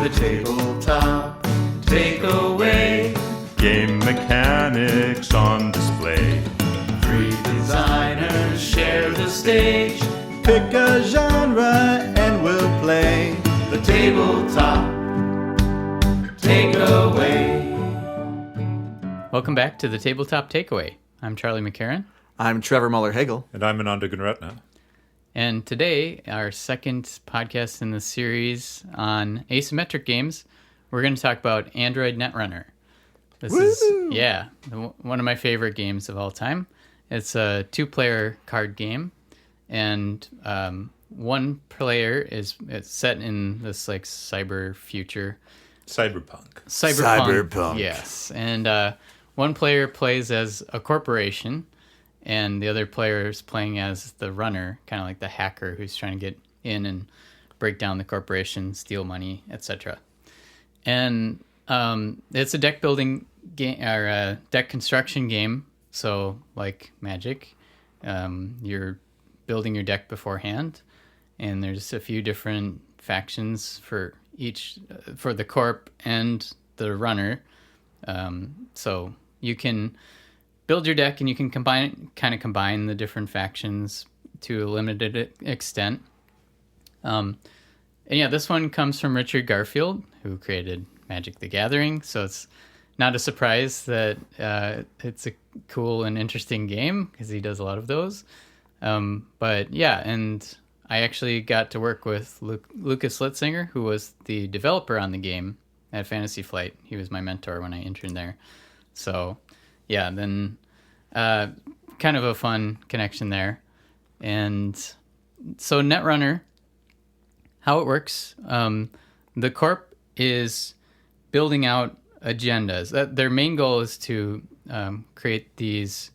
The tabletop takeaway. Game mechanics on display. 3 designers share the stage. Pick a genre and we'll play. The tabletop takeaway. Welcome back to the Tabletop Takeaway. I'm Charlie McCarran. I'm Trevor Muller-Hagel. And I'm Ananda Gunratna. And today, our second podcast in the series on asymmetric games, we're going to talk about Android Netrunner. This is one of my favorite games of all time. It's a 2-player card game, and one player is set in this like cyber future. Cyberpunk. Yes, and one player plays as a corporation, and the other player is playing as the runner, kind of like the hacker who's trying to get in and break down the corporation, steal money, etc. And it's a deck building game or a deck construction game. So, like Magic, you're building your deck beforehand, and there's a few different factions for each, for the corp and the runner. So you can build your deck, and you can combine the different factions to a limited extent. And yeah, this one comes from Richard Garfield, who created Magic the Gathering. So it's not a surprise that it's a cool and interesting game, because he does a lot of those. But yeah, and I actually got to work with Lucas Litzinger, who was the developer on the game at Fantasy Flight. He was my mentor when I interned there. So yeah, then kind of a fun connection there. And so Netrunner, how it works, the corp is building out agendas. Their main goal is to create these,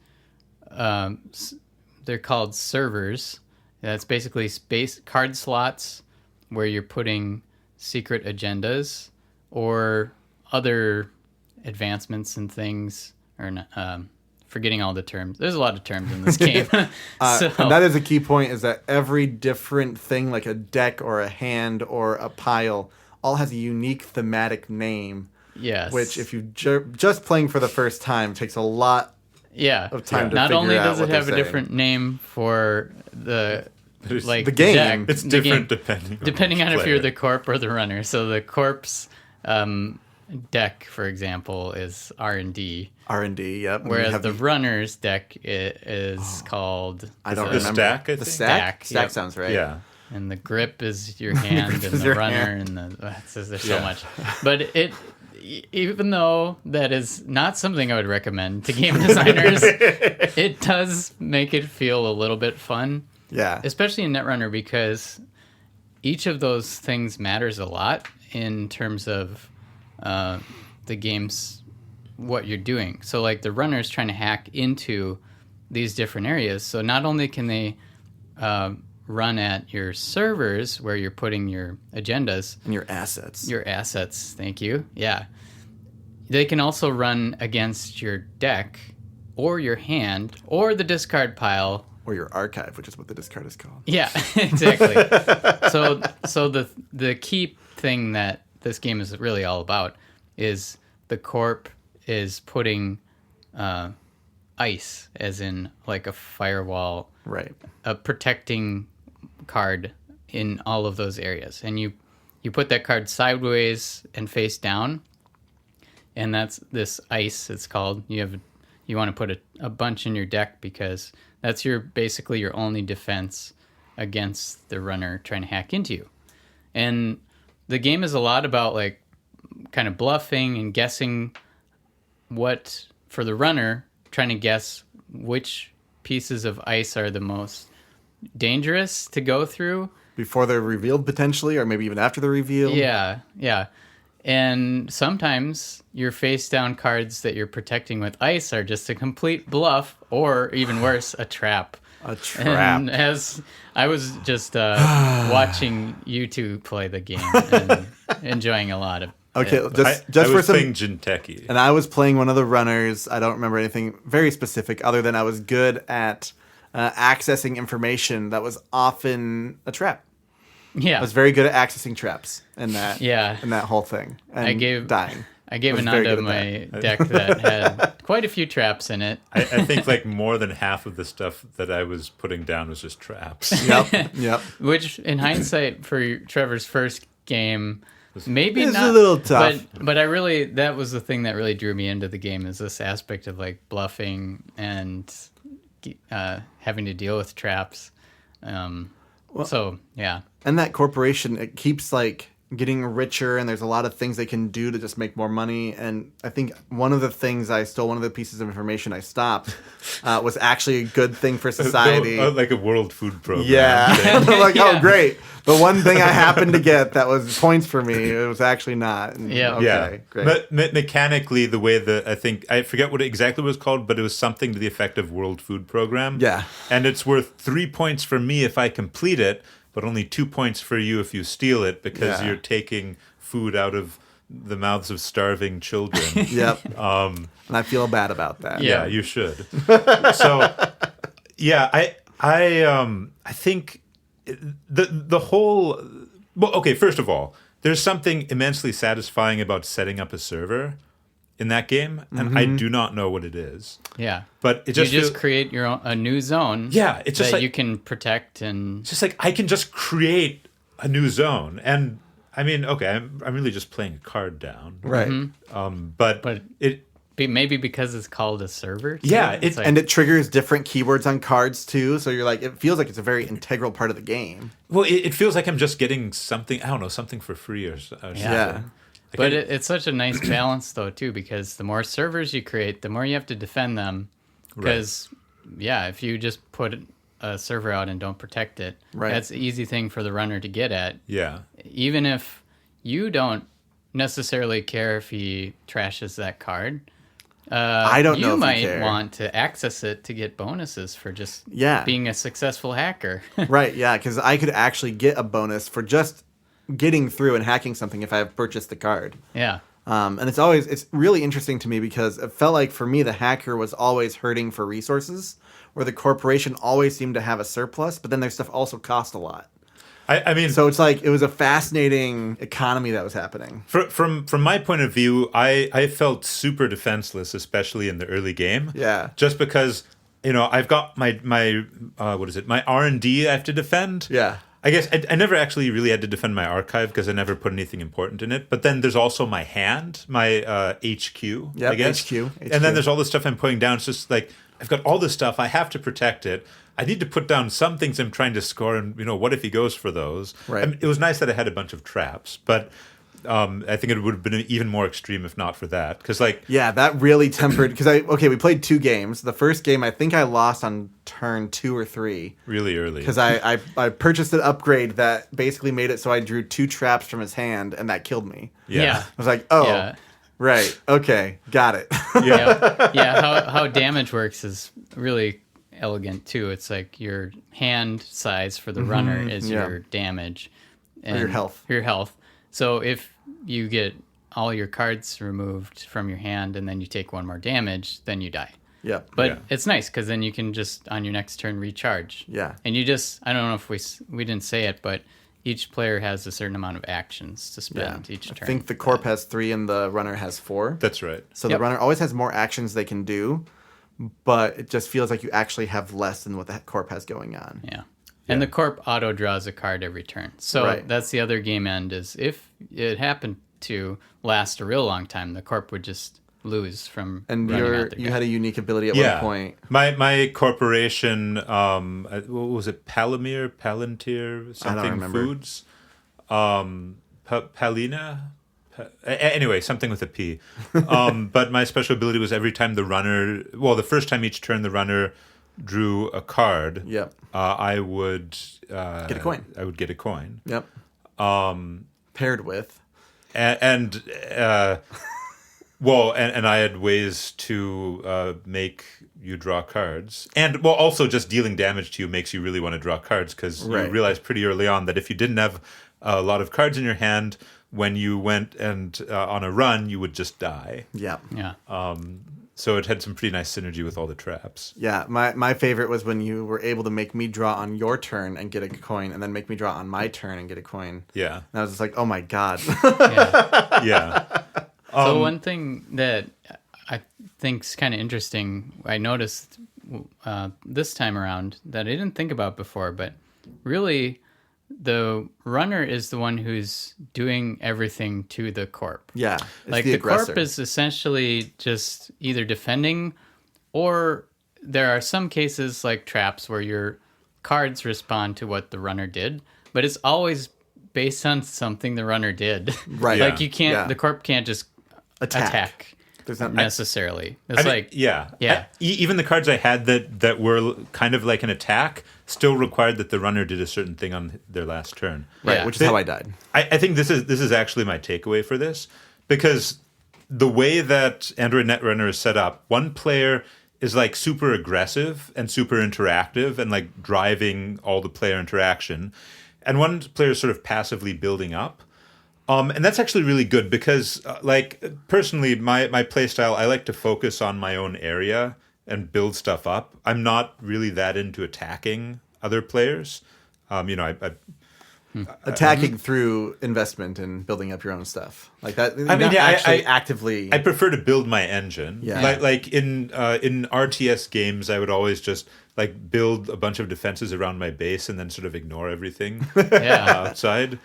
they're called servers. That's basically space card slots where you're putting secret agendas or other advancements and things, or forgetting all the terms. There's a lot of terms in this game. And that is a key point, is that every different thing, like a deck or a hand or a pile, all has a unique thematic name. Yes. Which, if you just playing for the first time, takes a lot of time to Not figure only out does what it have they're a saying. different name for the game. deck, It's the different game, depending on which if you're player. the corp or the runner. So the corp's deck, for example, is R&D. R&D, yep. And Whereas you have the runner's deck is called... I don't The remember. stack, I The think? stack? Stack, yep. Sounds right. Yeah. And the grip is your hand, and is the your runner, hand. and there's so much. But even though that is not something I would recommend to game designers, it does make it feel a little bit fun. Yeah. Especially in Netrunner, because each of those things matters a lot in terms of the game's what you're doing. So like the runner's trying to hack into these different areas. So not only can they run at your servers where you're putting your agendas. And your assets. Your assets, thank you. Yeah. They can also run against your deck or your hand or the discard pile. Or your archive, which is what the discard is called. Yeah, exactly. So the key thing that this game is really all about is the corp is putting ice, as in like a firewall, Right. a protecting card in all of those areas. And you put that card sideways and face down, and that's this ice, it's called. You want to put a bunch in your deck, because that's basically your only defense against the runner trying to hack into you. And the game is a lot about like kind of bluffing and guessing for the runner, trying to guess which pieces of ice are the most dangerous to go through. Before they're revealed, potentially, or maybe even after they're revealed. Yeah. And sometimes your face down cards that you're protecting with ice are just a complete bluff, or even worse, a trap. A trap. And as I was just watching you two play the game and enjoying a lot of Okay, it. just I for was some. playing Jinteki. And I was playing one of the runners. I don't remember anything very specific, other than I was good at accessing information that was often a trap. Yeah. I was very good at accessing traps in that. Yeah. In that whole thing. And dying. I gave was very Ananda good my at deck that had quite a few traps in it. I think like more than half of the stuff that I was putting down was just traps. Yep. Which, in hindsight, for Trevor's first game, maybe It's not a little tough. But I really, that was the thing that really drew me into the game, is this aspect of like bluffing and having to deal with traps. So yeah. And that corporation, it keeps like getting richer, and there's a lot of things they can do to just make more money. And I think one of the things I stole, one of the pieces of information I stopped, was actually a good thing for society. Like a world food program. Yeah. I'm like, Yeah. oh, great. The one thing I happened to get that was points for me, it was actually not. And, Yeah. Okay, great. But mechanically, the way that I forget what it exactly was called, but it was something to the effect of World Food Program. Yeah. And it's worth 3 points for me if I complete it, but only 2 points for you if you steal it, because you're taking food out of the mouths of starving children. Yep. And I feel bad about that. Yeah, you should. So, yeah, I think the whole. Well, okay. First of all, there's something immensely satisfying about setting up a server in that game, and I do not know what it is. Yeah. But it just you just feel- create your own, a new zone. Yeah, it's just that like- you can protect and It's just like I can just create a new zone, and I mean, okay, I'm really just playing a card down, Right. but it. maybe because it's called a server. too. Yeah, It's like, And it triggers different keywords on cards too, so you're like, it feels like it's a very integral part of the game. Well, it feels like I'm just getting something. I don't know, something for free or something. Yeah. but it's such a nice balance though too, because the more servers you create, the more you have to defend them. Because if you just put a server out and don't protect it, that's an easy thing for the runner to get at. Yeah. Even if you don't necessarily care if he trashes that card. I don't know You if might you care. want to access it to get bonuses for just Yeah. being a successful hacker. Right, yeah, because I could actually get a bonus for just getting through and hacking something if I have purchased the card. Yeah. And it's really interesting to me because it felt like for me the hacker was always hurting for resources, where the corporation always seemed to have a surplus, but then their stuff also cost a lot. I mean, So it's like it was a fascinating economy that was happening. from my point of view, I felt super defenseless, especially in the early game. Yeah. Just because, I've got my what is it? My R&D I have to defend. Yeah. I guess I never actually really had to defend my archive because I never put anything important in it. But then there's also my hand, my HQ, Yep, I guess. HQ. And then there's all this stuff I'm putting down. It's just like, I've got all this stuff. I have to protect it. I need to put down some things I'm trying to score. And, what if he goes for those? Right. I mean, it was nice that I had a bunch of traps. But I think it would have been even more extreme if not for that. Because, Yeah, that really tempered, because we played 2 games. The first game, I think I lost on turn 2 or 3. really early. Because I purchased an upgrade that basically made it so I drew 2 traps from his hand, and that killed me. Yeah. I was like, oh, Yeah. right, okay, got it. Yeah. How damage works is really elegant too. It's like your hand size for the runner is yeah. your damage. Or your health. Your health. So if you get all your cards removed from your hand and then you take 1 more damage, then you die. Yep. But Yeah. it's nice because then you can just on your next turn recharge. Yeah. And you just, I don't know if we didn't say it, but each player has a certain amount of actions to spend each turn. I think the corp has 3 and the runner has 4. That's right. So Yep. the runner always has more actions they can do, but it just feels like you actually have less than what the corp has going on. Yeah. And the corp auto draws a card every turn. So Right. that's the other game end, is if it happened to last a real long time, the corp would just lose from And running out the you guy. had a unique ability at Yeah. one point. My corporation, what was it? Palantir, something remember. foods. Palina. Anyway, something with a P. But my special ability was every time the first time each turn the runner drew a card. Yep. I would Get a coin. I would get a coin. Yep. Paired with. And I had ways to make you draw cards, and also just dealing damage to you makes you really want to draw cards, because you Right. realize pretty early on that if you didn't have a lot of cards in your hand, when you went and on a run, you would just die. Yep. Yeah. So it had some pretty nice synergy with all the traps. Yeah, my favorite was when you were able to make me draw on your turn and get a coin, and then make me draw on my turn and get a coin. Yeah. And I was just like, oh my god. Yeah. Yeah. So one thing that I think's kind of interesting, I noticed this time around that I didn't think about before, but really the runner is the one who's doing everything to the corp. Yeah, it's Like the the aggressor. corp is essentially just either defending, or there are some cases like traps where your cards respond to what the runner did, but it's always based on something the runner did. Right. Like you can't, Yeah. the corp can't just attack There's not necessarily. It's I mean, like, yeah. yeah. Even the cards I had that were kind of like an attack still required that the runner did a certain thing on their last turn. right, Yeah. which is how I died. I think this is actually my takeaway for this, because the way that Android Netrunner is set up, one player is like super aggressive and super interactive and like driving all the player interaction, and one player is sort of passively building up. And that's actually really good because, like, personally, my play style, I like to focus on my own area and build stuff up. I'm not really that into attacking other players. I Attacking through investment and building up your own stuff. Like that. I mean, yeah, actually I actively. I prefer to build my engine. Yeah. Like in RTS games, I would always just like build a bunch of defenses around my base and then sort of ignore everything yeah. outside.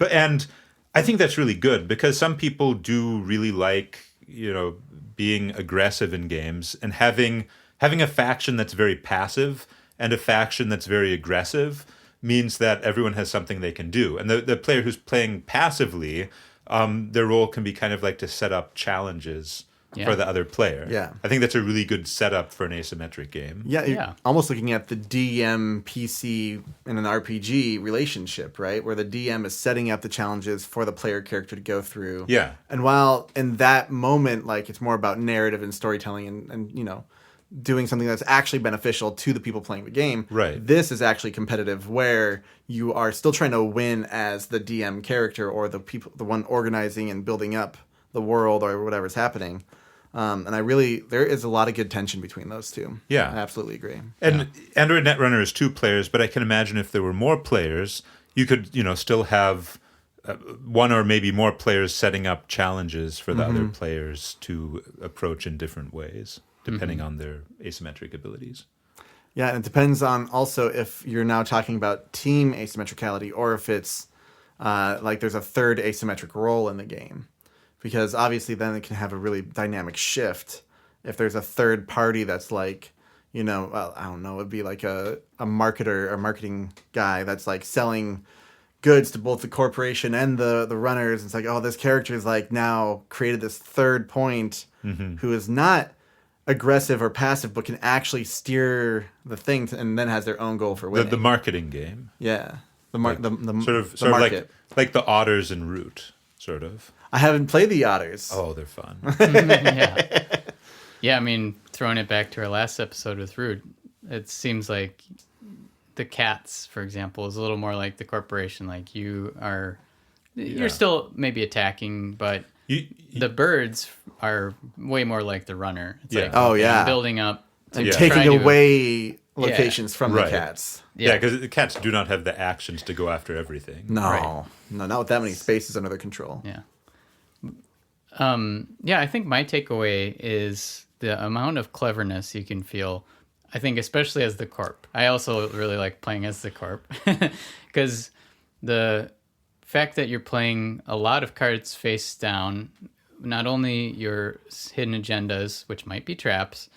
And I think that's really good because some people do really like, being aggressive in games, and having a faction that's very passive and a faction that's very aggressive means that everyone has something they can do. And the player who's playing passively, their role can be kind of like to set up challenges for the other player. Yeah. I think that's a really good setup for an asymmetric game. Yeah, you're Yeah. almost looking at the DM PC in an RPG relationship, right? Where the DM is setting up the challenges for the player character to go through. Yeah. And while in that moment, like, it's more about narrative and storytelling and doing something that's actually beneficial to the people playing the game. Right. This is actually competitive, where you are still trying to win as the DM character or the one organizing and building up the world or whatever's happening. And there is a lot of good tension between those two. Yeah. I absolutely agree. And Android Netrunner is 2 players, but I can imagine if there were more players, you could, still have one or maybe more players setting up challenges for the other players to approach in different ways, depending on their asymmetric abilities. Yeah, and it depends on also if you're now talking about team asymmetricality or if it's like there's a third asymmetric role in the game. Because obviously then it can have a really dynamic shift. If there's a third party that's like, I don't know, it'd be like a marketer or marketing guy that's like selling goods to both the corporation and the runners. It's like, oh, this character is like now created this third point who is not aggressive or passive, but can actually steer the thing and then has their own goal for winning. The marketing game. Yeah. The Sort of market. like the otters in Root, sort of. I haven't played the otters. Oh, they're fun. yeah. Yeah, I mean, throwing it back to our last episode with Rude, it seems like the cats, for example, is a little more like the corporation. Like you're still maybe attacking, but the birds are way more like the runner. It's like I'm building up and to taking try to- away locations from Right. the cats. Yeah, because the cats do not have the actions to go after everything. No, Right. no, not with that many spaces under their control. Yeah. I think my takeaway is the amount of cleverness you can feel. I think especially as the corp. I also really like playing as the corp because the fact that you're playing a lot of cards face down, not only your hidden agendas, which might be traps,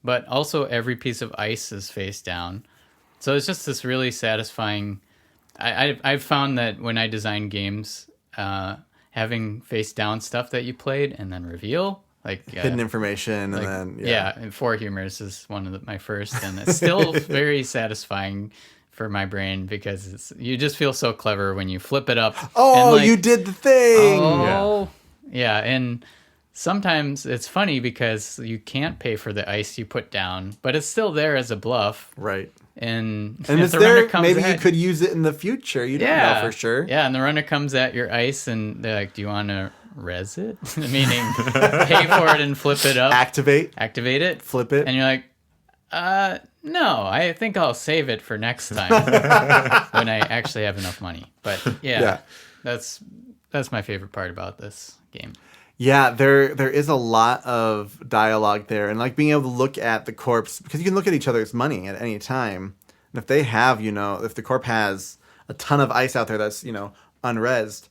but also every piece of ice is face down. So it's just this really satisfying. I've found that when I design games, having face down stuff that you played and then reveal, like Hidden information, like, and then and Four Humors is one of my first, and it's still very satisfying for my brain because you just feel so clever when you flip it up. Oh, and you did the thing. Oh, yeah, and sometimes it's funny because you can't pay for the ice you put down, but it's still there as a bluff. Right. And And if it's the runner there. comes Maybe you at- could use it in the future. You don't know for sure. Yeah, and the runner comes at your ice, and they're like, "Do you want to res it, meaning pay for it and flip it up, Activate, activate it, flip it. and you're like, no, I think I'll save it for next time when I actually have enough money. But yeah. that's my favorite part about this game. Yeah, there is a lot of dialogue there, and like being able to look at the corpse, because you can look at each other's money at any time. And if they have, if the corp has a ton of ice out there that's, unresed,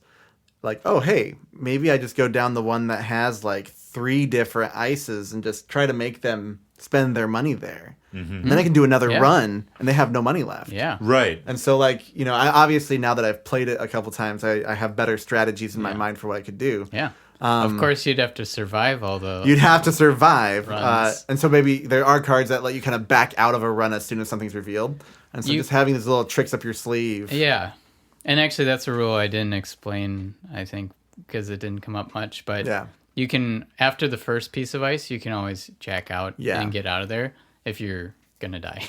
like, oh, hey, maybe I just go down the one that has like 3 different ices and just try to make them spend their money there. Mm-hmm. And then I can do another run and they have no money left. Yeah. Right. And so, like, I obviously, now that I've played it a couple times, I have better strategies in my mind for what I could do. Yeah. Of course, you'd have to survive all the... You'd have to survive. Runs. And so maybe there are cards that let you kind of back out of a run as soon as something's revealed. And so just having these little tricks up your sleeve. Yeah. And actually, that's a rule I didn't explain, I think, because it didn't come up much. But you can, after the first piece of ice, you can always jack out and get out of there if you're going to die.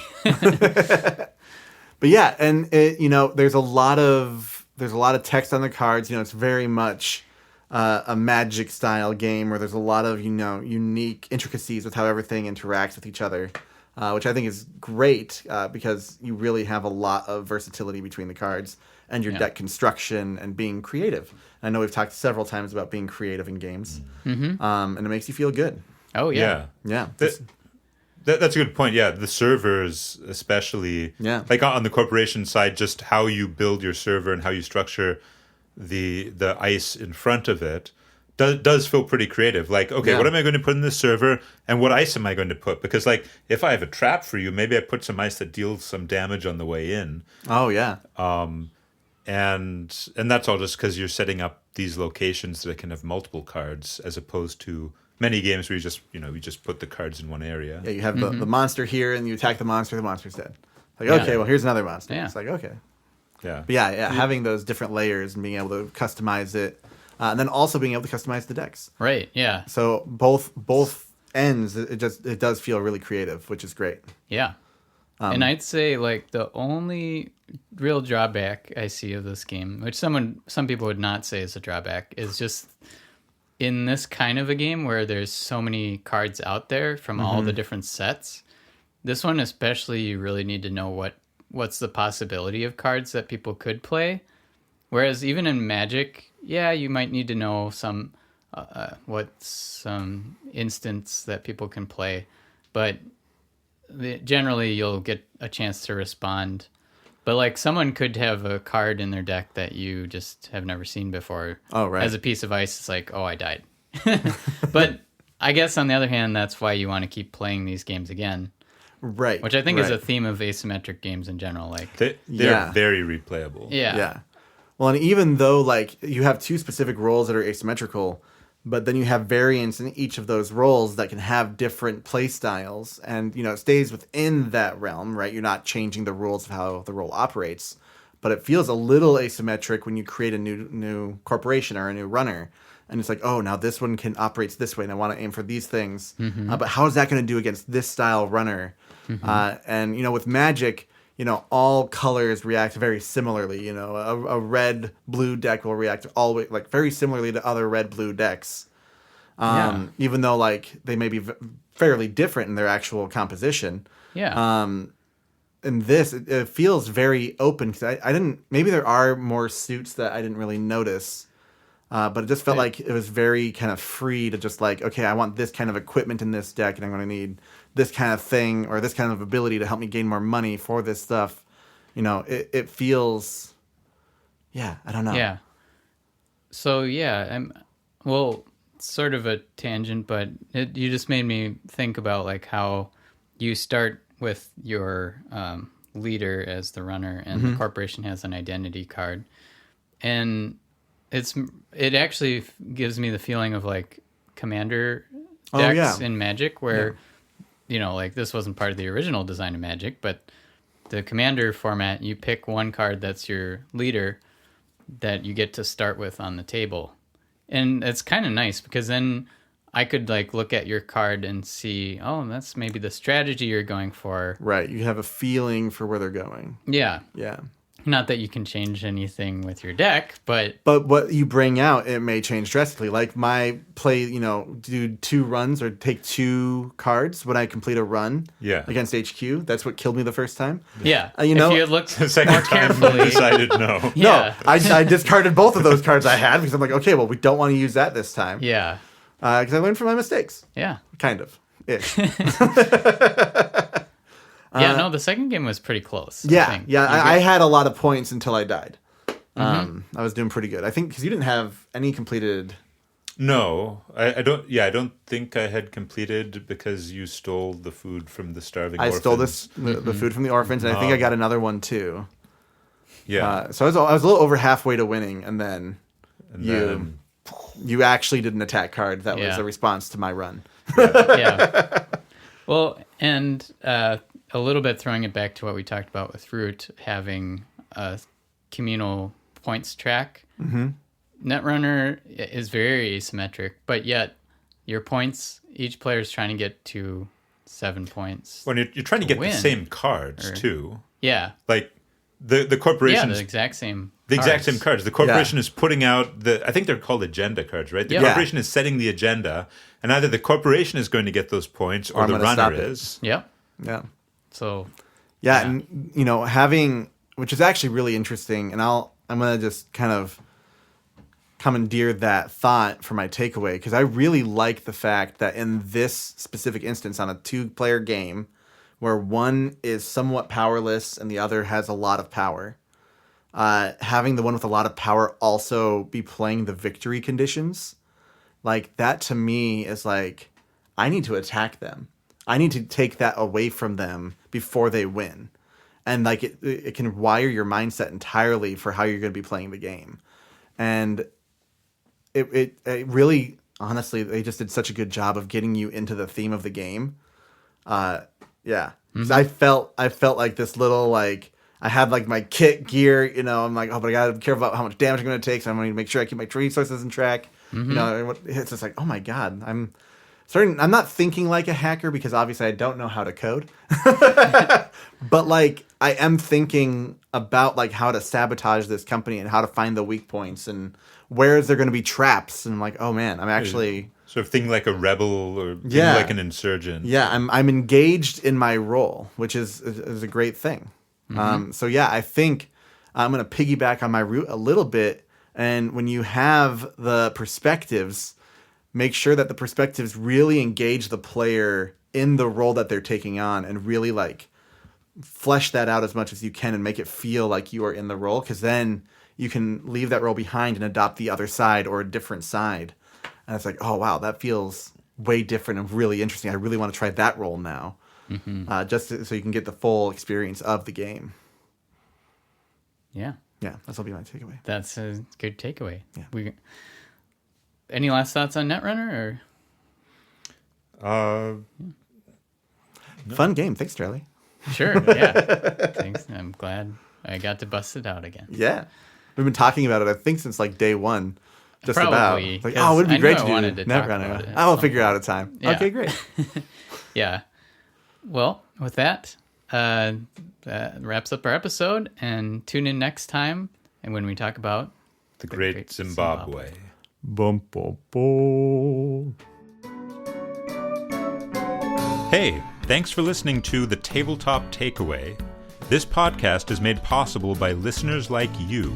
But yeah, and it, there's a lot of text on the cards. It's very much... a Magic style game where there's a lot of unique intricacies with how everything interacts with each other, which I think is great because you really have a lot of versatility between the cards and your deck construction and being creative. And I know we've talked several times about being creative in games, and it makes you feel good. Oh yeah. That's a good point. Yeah, the servers, especially, like on the corporation side, just how you build your server and how you structure the ice in front of it does feel pretty creative. Like, okay, what am I going to put in this server, and what ice am I going to put? Because, like, if I have a trap for you, maybe I put some ice that deals some damage on the way in. Oh yeah. And that's all just because you're setting up these locations that can have multiple cards, as opposed to many games where you just put the cards in one area. Yeah, you have the monster here, and you attack the monster's dead. Like, okay, well, here's another monster. Yeah. It's like, okay. Yeah. But having those different layers and being able to customize it, and then also being able to customize the decks. Right. Yeah. So both ends, it does feel really creative, which is great. Yeah. And I'd say, like, the only real drawback I see of this game, which some people would not say is a drawback, is just in this kind of a game where there's so many cards out there from all the different sets. This one especially, you really need to know what's the possibility of cards that people could play. Whereas even in Magic, you might need to know what's some instance that people can play, but generally you'll get a chance to respond. But like someone could have a card in their deck that you just have never seen before. Oh, right. As a piece of ice, it's like, oh, I died. But I guess on the other hand, that's why you want to keep playing these games again. Right. Which I think is a theme of asymmetric games in general. Like they're very replayable. Yeah. Well, and even though like you have 2 specific roles that are asymmetrical, but then you have variants in each of those roles that can have different play styles, and it stays within that realm, right? You're not changing the rules of how the role operates, but it feels a little asymmetric when you create a new corporation or a new runner. And it's like, oh, now this one operates this way, and I want to aim for these things. But how is that going to do against this style runner? And with Magic, all colors react very similarly. A red-blue deck will react always like very similarly to other red-blue decks. Even though like they may be fairly different in their actual composition. Yeah. In this, it feels very open because I didn't. Maybe there are more suits that I didn't really notice. But it just felt like it was very kind of free to just like, okay, I want this kind of equipment in this deck, and I'm going to need this kind of thing or this kind of ability to help me gain more money for this stuff. It feels, I don't know. Yeah. So sort of a tangent, but you just made me think about like how you start with your leader as the runner, and the corporation has an identity card, and it actually gives me the feeling of like commander decks in Magic, where like this wasn't part of the original design of Magic, but the commander format, you pick one card that's your leader that you get to start with on the table, and it's kind of nice because then I could like look at your card and see, oh, that's maybe the strategy you're going for. Right, you have a feeling for where they're going. Yeah. Not that you can change anything with your deck, but But what you bring out, it may change drastically. Like my play, do 2 runs or take 2 cards when I complete a run Yeah. against HQ. That's what killed me the first time. yeah. You know- if you had looked The second more time I carefully, decided no. yeah, No, I discarded both of those cards I had because I'm like, okay, well, we don't want to use that this time. yeah, Because I learned from my mistakes. yeah. Kind of. Ish. No, the second game was pretty close. I Yeah, think. yeah. You I had a lot of points until I died. I was doing pretty good. I think because you didn't have any completed. No, I don't. Yeah, I don't think I had completed because you stole the food from the starving. I stole orphans. the food from the orphans, and I think I got another one too. Yeah, So I was a little over halfway to winning, and then and you then, you actually did an attack card that was Yeah. a response to my run. yeah. Well, and a little bit throwing it back to what we talked about with Root, having a communal points track. Mm-hmm. Netrunner is very asymmetric, but yet your points, each player is trying to get to 7 points. when you're trying to get win. the same cards too, Yeah. like the Yeah, corporations. the exact same. The exact cards. same cards. The corporation is putting out I think they're called agenda cards, right? The Yeah. corporation is setting the agenda, and either the corporation is going to get those points or I'm the gonna runner stop it. is. Yep. Yeah. So, Yeah, and having, which is actually really interesting, and I'm gonna just kind of commandeer that thought for my takeaway because I really like the fact that in this specific instance on a 2-player game where one is somewhat powerless and the other has a lot of power, having the one with a lot of power also be playing the victory conditions, like that to me is like, I need to attack them. I need to take that away from them before they win. And like it can wire your mindset entirely for how you're going to be playing the game. And it really, honestly, they just did such a good job of getting you into the theme of the game. Yeah. 'Cause I felt like this little, like, I had like my kit gear, I'm like, oh, but I gotta be careful about how much damage I'm going to take. So I'm going to make sure I keep my resources in track. It's just like, oh my God, I'm not thinking like a hacker because obviously I don't know how to code, but like I am thinking about like how to sabotage this company and how to find the weak points and where is there going to be traps. And I'm like, oh man, I'm actually Sort of thinking like a rebel or thinking Yeah. like an insurgent. Yeah, I'm engaged in my role, which is a great thing. So yeah, I think I'm going to piggyback on my route a little bit. And when you have the perspectives, make sure that the perspectives really engage the player in the role that they're taking on and really like flesh that out as much as you can and make it feel like you are in the role. Because then you can leave that role behind and adopt the other side or a different side. And it's like, oh, wow, that feels way different and really interesting. I really want to try that role now. So you can get the full experience of the game. yeah, Yeah, that'll be my takeaway. that's a good takeaway. Yeah. Any last thoughts on Netrunner? Fun game. Thanks, Charlie. Sure, yeah. Thanks. I'm glad I got to bust it out again. Yeah. We've been talking about it, I think, since like day one. Just Probably, about. Like, 'cause oh, it would be I great knew to I do wanted to talk Netrunner. about it at I will some figure out a time. Yeah. Okay, great. Yeah. Well, with that, that wraps up our episode. And tune in next time, and when we talk about The Great Zimbabwe. Bum, bum, bum. Hey, thanks for listening to The Tabletop Takeaway. This podcast is made possible by listeners like you.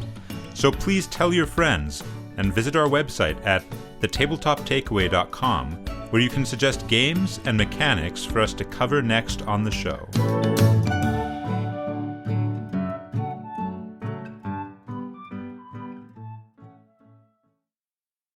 So please tell your friends and visit our website at thetabletoptakeaway.com, where you can suggest games and mechanics for us to cover next on the show.